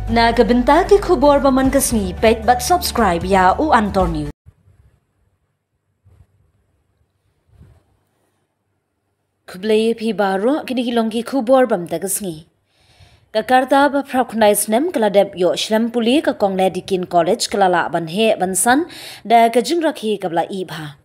Nagabenta ke khubor baman kasni page but subscribe ya u Antor News. Kublai pi baro kini kilongki khubor bam tagasni. Kakarta ba prakhnai snem kaladep yo shlem puli ka Kolej Lady Keane College kalala ban he bansan da ka jingrakhi kabla ibha.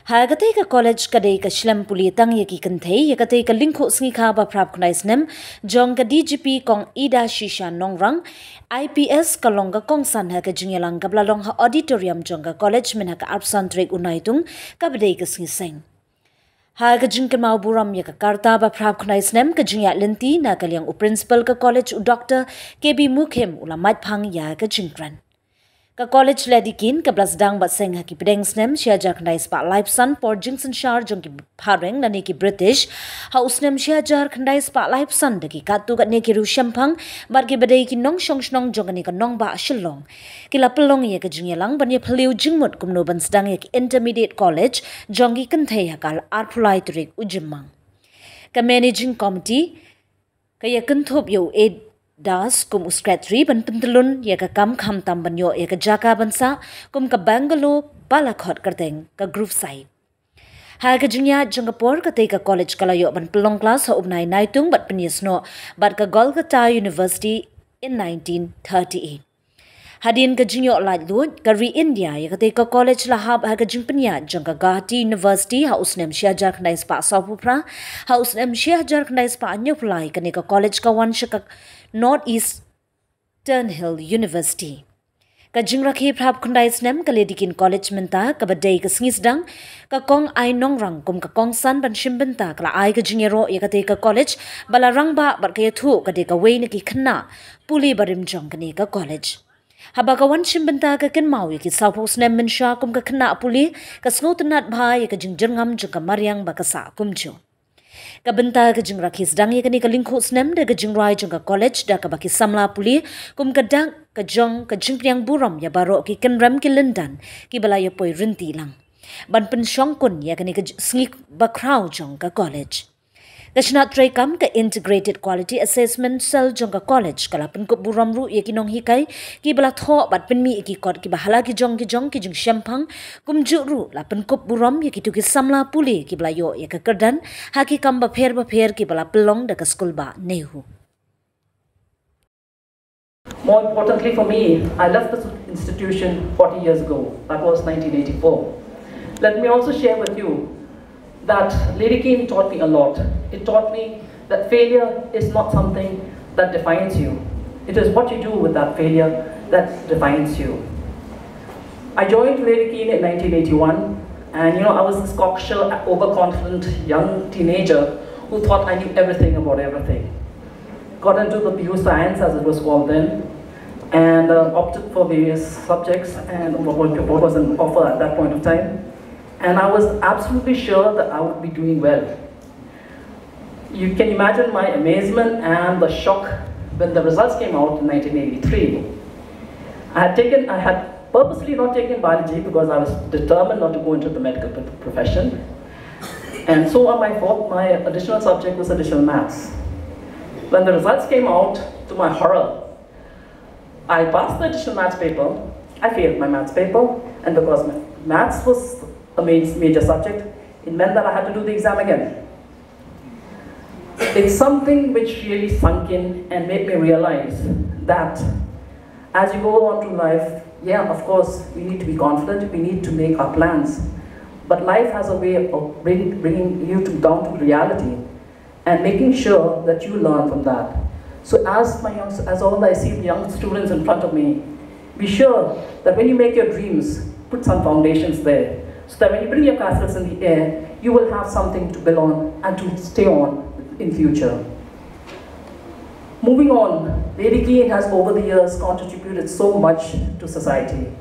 Hagate ka college kadai ka shlem puli tang yaki kanthei yakate ka linkho sngi kha ba prakhnai snem jong ka DGP kong ida shisha nongrang IPS kalong ka kong san ha ka jingyalang kabla long ha auditorium jong ka college min ha ka arpsantrik unaitung kabdai ka sngi seng. Ha ka kynmaw buram ya ka karta ba prakhnai snem ka jingya lenti na kalyang u principal ka college u Dr. KB Mukhem ulamat phang ya ka jingkran. Ka Kolej Lady Keane ka blasdang ba seng ha ki pedeng snem shia jar khnai spa live sun por jingson shar jong ki phareng na ni ki British ha usnem shia jar khnai spa live sun de ki katu ka ne ki ru shampang bar ki badai ki nong shong shnong jong ni ka nong ba shillong ki la pelong ye ka jingyalang ban ye phliu jingmut kumno ban sdang ye ki intermediate college jong ki kanthei ha kal arphulai turik ujimang ka managing committee ka ye kanthop yo Das kum secretary ban pentelun ya ka kam kham tam ban yo ya ka jaka bansa kum ka Bangalore Balakot karteng ka group side. Ha ka jingya Singapore ka te ka college kala yo ban pelong class ha ubnai naitung bat penyesno bat ka Kolkata University in 1938. Hadien ka jingyo laj lut ka India ya ka te ka college lahab ha ka jingpenya jong ka Guwahati University ha usnem shia jar khnai spa sopupra ha usnem shia jar khnai spa nyuplai ka ne ka college ka wan shaka North Eastern Hill University. Ka jingrakhi prap kundai snem ka Lady Keane College menta ka badai ka sngisdang ka kong ai nongrang kum ka kong san ban shimbenta ka ai ka jingero ya ka te ka college balarang ba bar ka yathu ka de ka wei na ki khynnah pule barim jong ka ne ka college. Habagawan shimbenta ka kynmaw ya ki sapo snem min sha kum ka khynnah pule ka snotanat bha ya ka jingjangam jong ka maryang ba ka sa kumcho. Ka benta ka jingrakhi sedang ya kani ka linkho snem da ka jingrai jong ka college da ka baki samla puli kum ka dang ka jong ka jingpriang buram ya baro ki kenram ki lendan ki balaya poi rinti lang ban pen shongkun ya kani ka sngi ba kraw jong ka college ka shnat tray kam ka integrated quality assessment cell jong ka college kala pen ko buram ru ya ki nong hikai ki bala tho bat pen mi ki kot ki bahala ki jong ki jing shampang kum ju ru la pen ko buram ya ki tu ki samla puli ki bala yo ya ka kerdan ha ki kam ba pher ki bala pelong da ka school ba nehu. More importantly for me, I left this institution 40 years ago. That was 1984. Let me also share with you that Lady Keane taught me a lot. It taught me that failure is not something that defines you. It is what you do with that failure that defines you. I joined Lady Keane in 1981, and I was this cocksure, overconfident young teenager who thought I knew everything about everything. Got into the PU science, as it was called then, and opted for various subjects and what was an offer at that point of time. And I was absolutely sure that I would be doing well. You can imagine my amazement and the shock when the results came out in 1983. I had purposely not taken biology because I was determined not to go into the medical profession. And so on my additional subject was additional maths. When the results came out, to my horror, I passed the additional maths paper, I failed my maths paper, and because maths was a major subject, it meant that I had to do the exam again. It's something which really sunk in and made me realize that as you go on through life, yeah, of course, we need to be confident, we need to make our plans, but life has a way of bringing you down to reality and making sure that you learn from that. So as all I see young students in front of me, be sure that when you make your dreams, put some foundations there, so that when you bring your castles in the air, you will have something to build on and to stay on in future. Moving on, Lady Keane has over the years contributed so much to society.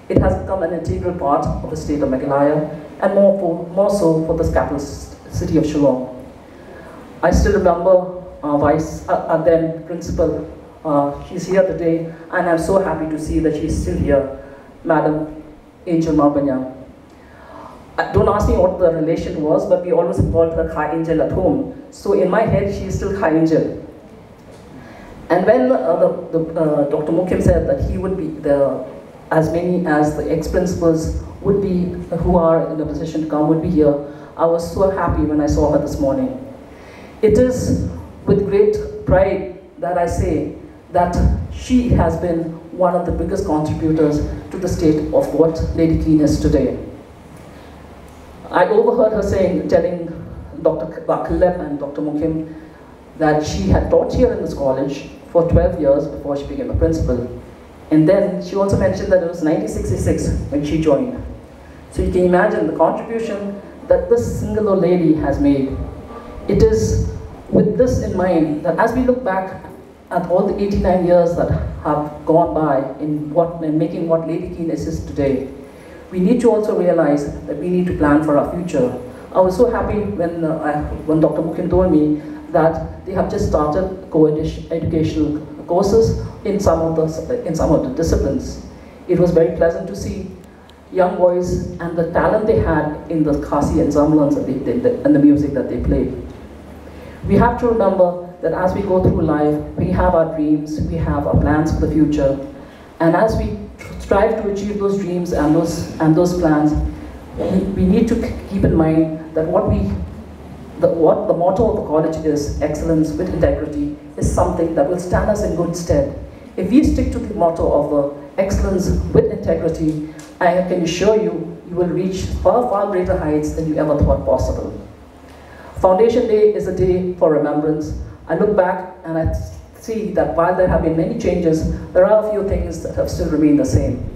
It has become an integral part of the state of Meghalaya and more so for the capital city of Shillong. I still remember our then principal. She's here today, and I'm so happy to see that she's still here, Madam Angel Marbanyang. Don't ask me what the relation was, but we always called her Kha Angel at home. So in my head, she is still Kha Angel. And when Dr. Mukim said that he would be as many as the ex-principals would be, who are in a position to come, would be here, I was so happy when I saw her this morning. It is with great pride that I say that she has been one of the biggest contributors to the state of what Lady Keane is today. I overheard her telling Dr. Kolej and Dr. Mukim that she had taught here in this college for 12 years before she became a principal. And then she also mentioned that it was 1966 when she joined. So you can imagine the contribution that this single old lady has made. It is with this in mind that as we look back at all the 89 years that have gone by in making what Lady Keane is today, we need to also realize that we need to plan for our future. I was so happy when Dr. Mukim told me that they have just started co-educational courses in some of the disciplines. It was very pleasant to see young boys and the talent they had in the Khasi ensembles that they did and the music that they played. We have to remember that as we go through life, we have our dreams, we have our plans for the future, and as we strive to achieve those dreams and those plans, we need to keep in mind that what the motto of the college is, excellence with integrity, is something that will stand us in good stead. If we stick to the motto of the excellence with integrity, I can assure you, you will reach far, far greater heights than you ever thought possible. Foundation Day is a day for remembrance. I look back and I see that while there have been many changes, there are a few things that have still remained the same.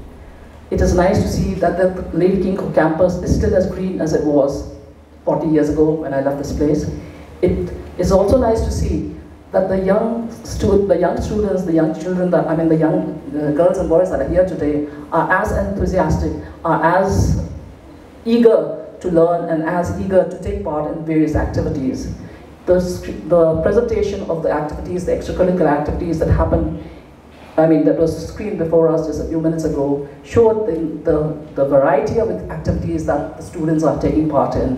It is nice to see that the Lady Keane campus is still as green as it was 40 years ago when I left this place. It is also nice to see that the young students, the young children, the young girls and boys that are here today are as enthusiastic, are as eager to learn and as eager to take part in various activities. The presentation of the activities, the extracurricular activities that happened, that was screened before us just a few minutes ago, showed the variety of activities that the students are taking part in.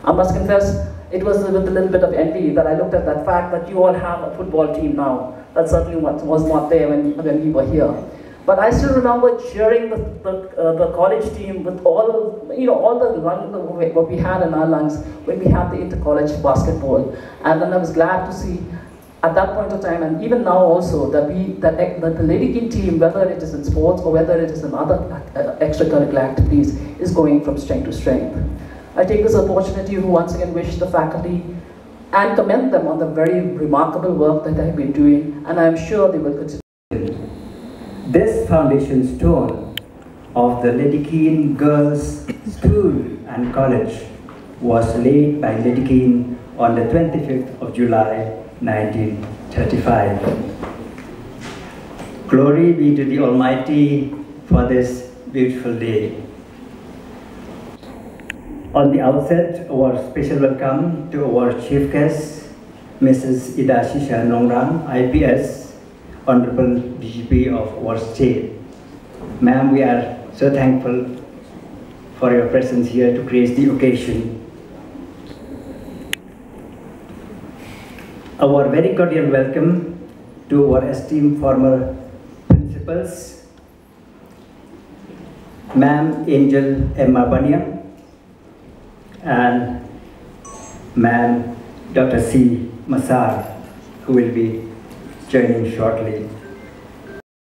I must confess, it was with a little bit of envy that I looked at that fact that you all have a football team now. That certainly was not there when we were here. But I still remember cheering the college team with all what we had in our lungs when we had the inter-college basketball. And then I was glad to see at that point of time, and even now also, that the Lady Keane team, whether it is in sports or whether it is in other extracurricular activities, is going from strength to strength. I take this opportunity to once again wish the faculty and commend them on the very remarkable work that they have been doing, and I am sure they will continue. This foundation stone of the Lady Keane Girls' School and College was laid by Lady Keane on the 25th of July, 1935. Glory be to the Almighty for this beautiful day. On the outset, our special welcome to our chief guest, Mrs. Idashisha Nongrang, IPS, Honorable DGP of our state. Ma'am, we are so thankful for your presence here to grace the occasion. Our very cordial welcome to our esteemed former principals, Ma'am Angel Emma Baniam and Ma'am Dr. C. Masar, who will be joining shortly.